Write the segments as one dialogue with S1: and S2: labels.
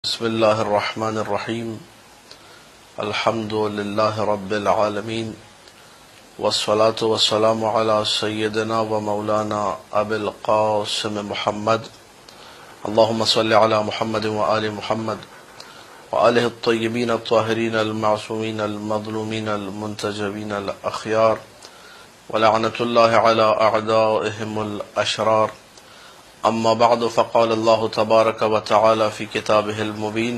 S1: بسم الله الرحمن الرحيم. الحمد لله رب العالمين، والصلاة والسلام على سيدنا ومولانا أبي القاسم محمد. اللهم صل على محمد وآل محمد وآله الطيبين الطاهرين المعصومين المظلومين المنتجبين الأخيار، ولعنة الله على أعدائهم الأشرار. أما بعد، فقال الله تبارك وتعالى في كتابه المبين: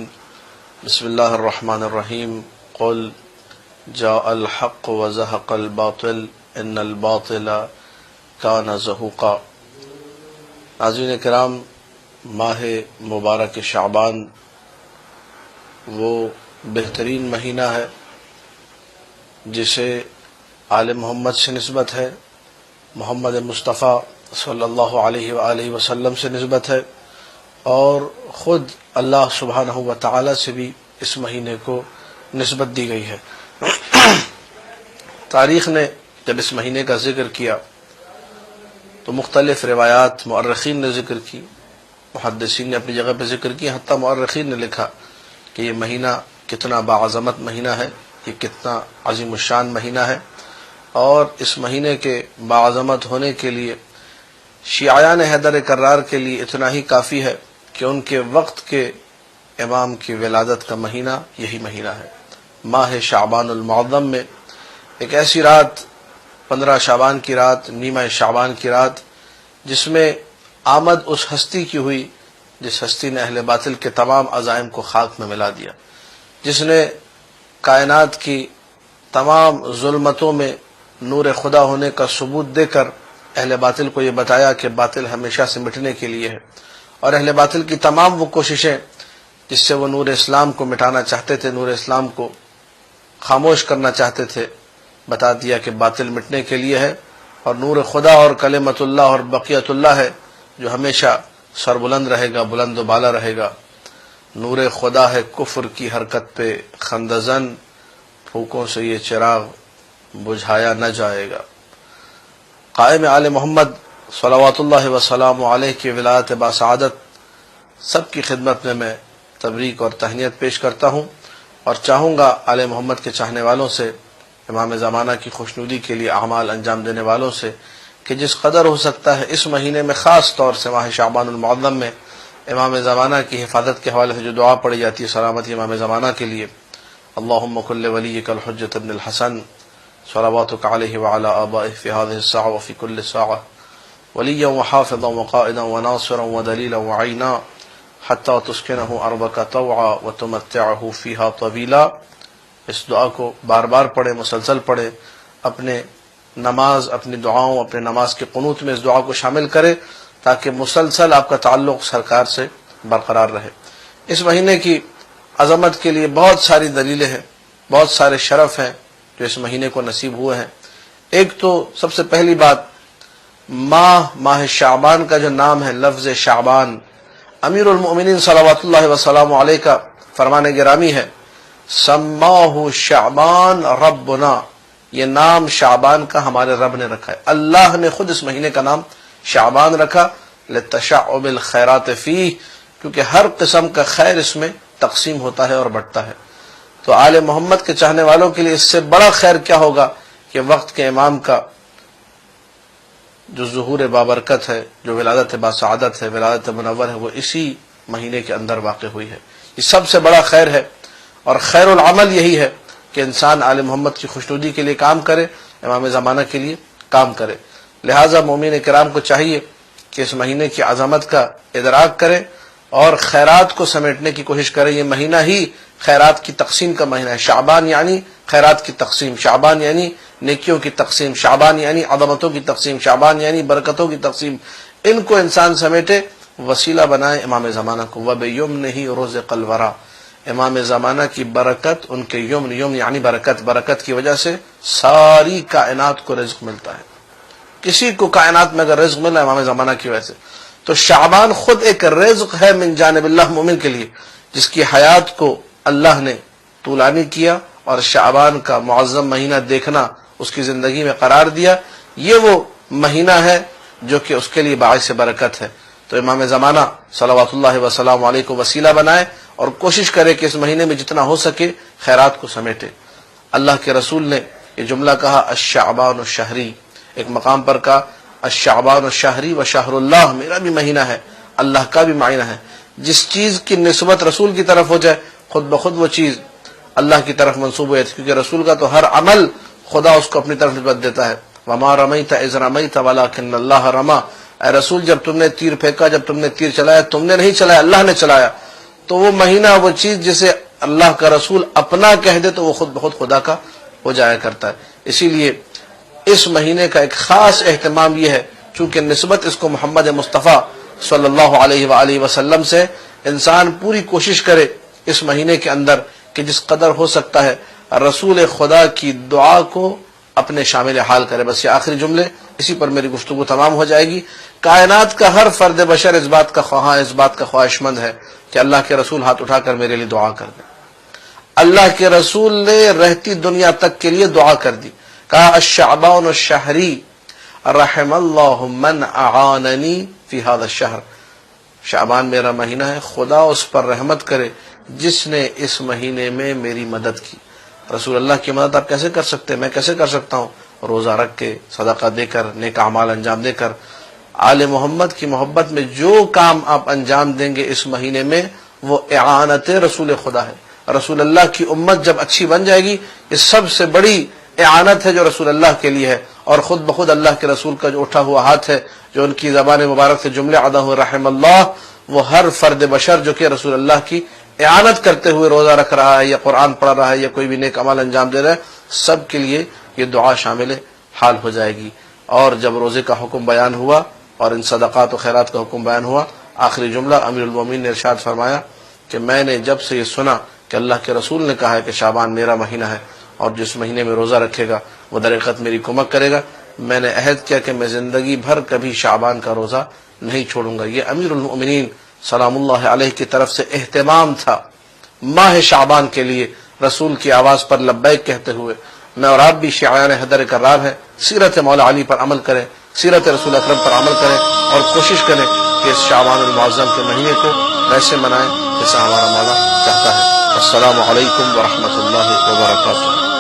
S1: بسم الله الرحمن الرحيم. قل جاء الحق وزهق الباطل إن الباطل كان زهوقا. ناظرین کرام، ماہ مبارک شعبان وہ بہترین مہینہ ہے جسے آل محمد سے نسبت ہے، محمد مصطفیٰ صلی اللہ علیہ وآلہ وسلم سے نسبت ہے، اور خود اللہ سبحانہ و تعالی سے بھی اس مہینے کو نسبت دی گئی ہے۔ تاریخ نے جب اس مہینے کا ذکر کیا تو مختلف روایات مؤرخین نے ذکر کی، محدثین نے اپنی جگہ پہ ذکر کی، حتیٰ مؤرخین نے لکھا کہ یہ مہینہ کتنا باعظمت مہینہ ہے، یہ کتنا عظیم الشان مہینہ ہے، اور اس مہینے کے باعظمت ہونے کے لیے شیعیان حیدر کرار کے لیے اتنا ہی کافی ہے کہ ان کے وقت کے امام کی ولادت کا مہینہ یہی مہینہ ہے۔ ماہ شعبان المعظم میں ایک ایسی رات، 15 شعبان کی رات، نیمہ شعبان کی رات، جس میں آمد اس ہستی کی ہوئی جس ہستی نے اہل باطل کے تمام عزائم کو خاک میں ملا دیا، جس نے کائنات کی تمام ظلمتوں میں نور خدا ہونے کا ثبوت دے کر اہل باطل کو یہ بتایا کہ باطل ہمیشہ سے مٹنے کے لیے ہے، اور اہل باطل کی تمام وہ کوششیں جس سے وہ نور اسلام کو مٹانا چاہتے تھے، نور اسلام کو خاموش کرنا چاہتے تھے، بتا دیا کہ باطل مٹنے کے لیے ہے، اور نور خدا اور کلمت اللہ اور بقیت اللہ ہے جو ہمیشہ سربلند رہے گا، بلند و بالا رہے گا۔ نور خدا ہے کفر کی حرکت پہ خندزن، پھوکوں سے یہ چراغ بجھایا نہ جائے گا۔ قائم آل محمد صلوات اللہ وسلام علیہ کی ولایت باسعادت سب کی خدمت میں تبریک اور تہنیت پیش کرتا ہوں، اور چاہوں گا آل محمد کے چاہنے والوں سے، امام زمانہ کی خوشنودی کے لیے اعمال انجام دینے والوں سے، کہ جس قدر ہو سکتا ہے اس مہینے میں، خاص طور سے ماہ شعبان المعظم میں، امام زمانہ کی حفاظت کے حوالے سے جو دعا پڑھی جاتی ہے سلامتی امام زمانہ کے لیے: اللہم کل ولیک الحجۃ ابن الحسن صلواتک علیہ وعلی آبائہ فی هذه الساعة وفی کل ساعة ولیا وحافظا وقائدا وناصرا ودلیلا وعینا حتی تسکنہ ارضک طوعا وتمتعہ فیہا طویلا۔ اس دعا کو بار بار پڑھیں، مسلسل پڑھیں، اپنے نماز، اپنی دعاؤں، اپنے نماز کے قنوت میں اس دعا کو شامل کرے تاکہ مسلسل آپ کا تعلق سرکار سے برقرار رہے۔ اس مہینے کی عظمت کے لیے بہت ساری دلیلیں ہیں، بہت سارے شرف ہیں جو اس مہینے کو نصیب ہوئے ہیں۔ ایک تو سب سے پہلی بات، ماہ شعبان کا جو نام ہے، لفظ شعبان، امیر المؤمنین صلوات اللہ وسلام علیہ کا فرمان گرامی ہے: سماہ شعبان ربنا، یہ نام شعبان کا ہمارے رب نے رکھا ہے، اللہ نے خود اس مہینے کا نام شعبان رکھا، لتشعب الخیرات فیہ، کیونکہ ہر قسم کا خیر اس میں تقسیم ہوتا ہے اور بڑھتا ہے۔ تو آل محمد کے چاہنے والوں کے لیے اس سے بڑا خیر کیا ہوگا کہ وقت کے امام کا جو ظہور بابرکت ہے، جو ولادت باسعادت ہے، ولادت منور ہے، وہ اسی مہینے کے اندر واقع ہوئی ہے۔ یہ سب سے بڑا خیر ہے، اور خیر العمل یہی ہے کہ انسان آل محمد کی خوشنودی کے لیے کام کرے، امام زمانہ کے لیے کام کرے۔ لہٰذا مومن کرام کو چاہیے کہ اس مہینے کی عظمت کا ادراک کرے اور خیرات کو سمیٹنے کی کوشش کرے۔ یہ مہینہ ہی خیرات کی تقسیم کا مہینہ ہے۔ شعبان یعنی خیرات کی تقسیم، شعبان یعنی نیکیوں کی تقسیم، شعبان یعنی عظمتوں کی تقسیم، شعبان یعنی برکتوں کی تقسیم۔ ان کو انسان سمیٹے، وسیلہ بنائے امام زمانہ کو۔ وَبِيُمْنِهِ رُزِقَ الْوَرَى، امام زمانہ کی برکت، ان کے یمن یعنی برکت کی وجہ سے ساری کائنات کو رزق ملتا ہے۔ کسی کو کائنات میں اگر رزق مل رہا ہے امام زمانہ کی وجہ سے، تو شعبان خود ایک رزق ہے من جانب اللہ مومن کے لیے، جس کی حیات کو اللہ نے طولانی کیا اور شعبان کا معظم مہینہ دیکھنا اس کی زندگی میں قرار دیا۔ یہ وہ مہینہ ہے جو کہ اس کے لیے باعث برکت ہے۔ تو امام زمانہ صلوات اللہ وسلام علیہ کو وسیلہ بنائے اور کوشش کرے کہ اس مہینے میں جتنا ہو سکے خیرات کو سمیٹے۔ اللہ کے رسول نے یہ جملہ کہا الشعبان الشہری، ایک مقام پر کہا الشعبان الشہری و شہر اللہ، میرا بھی مہینہ ہے، اللہ کا بھی مہینہ ہے۔ جس چیز کی نسبت رسول کی طرف ہو جائے خود بخود وہ چیز اللہ کی طرف منسوب ہو جاتی ہے، کیونکہ رسول کا تو ہر عمل خدا اس کو اپنی طرف نسبت دیتا ہے۔ وما رمیت اذ رمیت ولکن اللہ رما، اے رسول جب تم نے تیر پھینکا، جب تم نے تیر چلایا، تم نے نہیں چلایا، اللہ نے چلایا۔ تو وہ مہینہ، وہ چیز جسے اللہ کا رسول اپنا کہہ دے تو وہ خود بخود خدا کا ہو جایا کرتا ہے۔ اسی لیے اس مہینے کا ایک خاص اہتمام یہ ہے، چونکہ نسبت اس کو محمد مصطفیٰ صلی اللہ علیہ وآلہ وسلم سے، انسان پوری کوشش کرے اس مہینے کے اندر کہ جس قدر ہو سکتا ہے رسول خدا کی دعا کو اپنے شامل حال کرے۔ بس یہ آخری جملے، اسی پر میری گفتگو تمام ہو جائے گی۔ کائنات کا ہر فرد بشر اس بات کا خواہاں، اس بات کا خواہش مند ہے کہ اللہ کے رسول ہاتھ اٹھا کر میرے لیے دعا کر دیں۔ اللہ کے رسول نے رہتی دنیا تک کے لیے دعا کر دی، کہا الشعبان الشہری رحم اللہ من اعاننی فی هذا الشہر، شعبان میرا مہینہ ہے، خدا اس پر رحمت کرے جس نے اس مہینے میں میری مدد کی۔ رسول اللہ کی مدد آپ کیسے کر سکتے ہیں؟ میں کیسے کر سکتا ہوں؟ روزہ رکھ کے، صدقہ دے کر، نیک اعمال انجام دے کر۔ آل محمد کی محبت میں جو کام آپ انجام دیں گے اس مہینے میں وہ اعانت رسول خدا ہے۔ رسول اللہ کی امت جب اچھی بن جائے گی، یہ سب سے بڑی اعانت ہے جو رسول اللہ کے لیے ہے، اور خود بخود اللہ کے رسول کا جو اٹھا ہوا ہاتھ ہے، جو ان کی زبان مبارک سے جملے ادا ہوئے رحم اللہ، وہ ہر فرد بشر جو کہ رسول اللہ کی اعانت کرتے ہوئے روزہ رکھ رہا ہے یا قرآن پڑھ رہا ہے یا کوئی بھی نیک عمل انجام دے رہا ہے، سب کے لیے یہ دعا شامل حال ہو جائے گی۔ اور جب روزے کا حکم بیان ہوا اور ان صدقات و خیرات کا حکم بیان ہوا، آخری جملہ امیر المومنین نے ارشاد فرمایا کہ میں نے جب سے یہ سنا کہ اللہ کے رسول نے کہا ہے کہ شعبان میرا مہینہ ہے اور جس مہینے میں روزہ رکھے گا وہ در حقیقت میری کمک کرے گا، میں نے عہد کیا کہ میں زندگی بھر کبھی شعبان کا روزہ نہیں چھوڑوں گا۔ یہ امیر المؤمنین سلام اللہ علیہ کی طرف سے اہتمام تھا ماہ شعبان کے لیے، رسول کی آواز پر لبیک کہتے ہوئے میں اور آپ بھی شیعان حیدر کرار ہے، سیرت مولا علی پر عمل کریں، سیرت رسول اکرم پر عمل کریں، اور کوشش کریں کہ اس شعبان المعظم کے مہینے کو ویسے منائیں جیسا ہمارا مولا چاہتا ہے۔ السلام علیکم ورحمۃ اللہ وبرکاتہ۔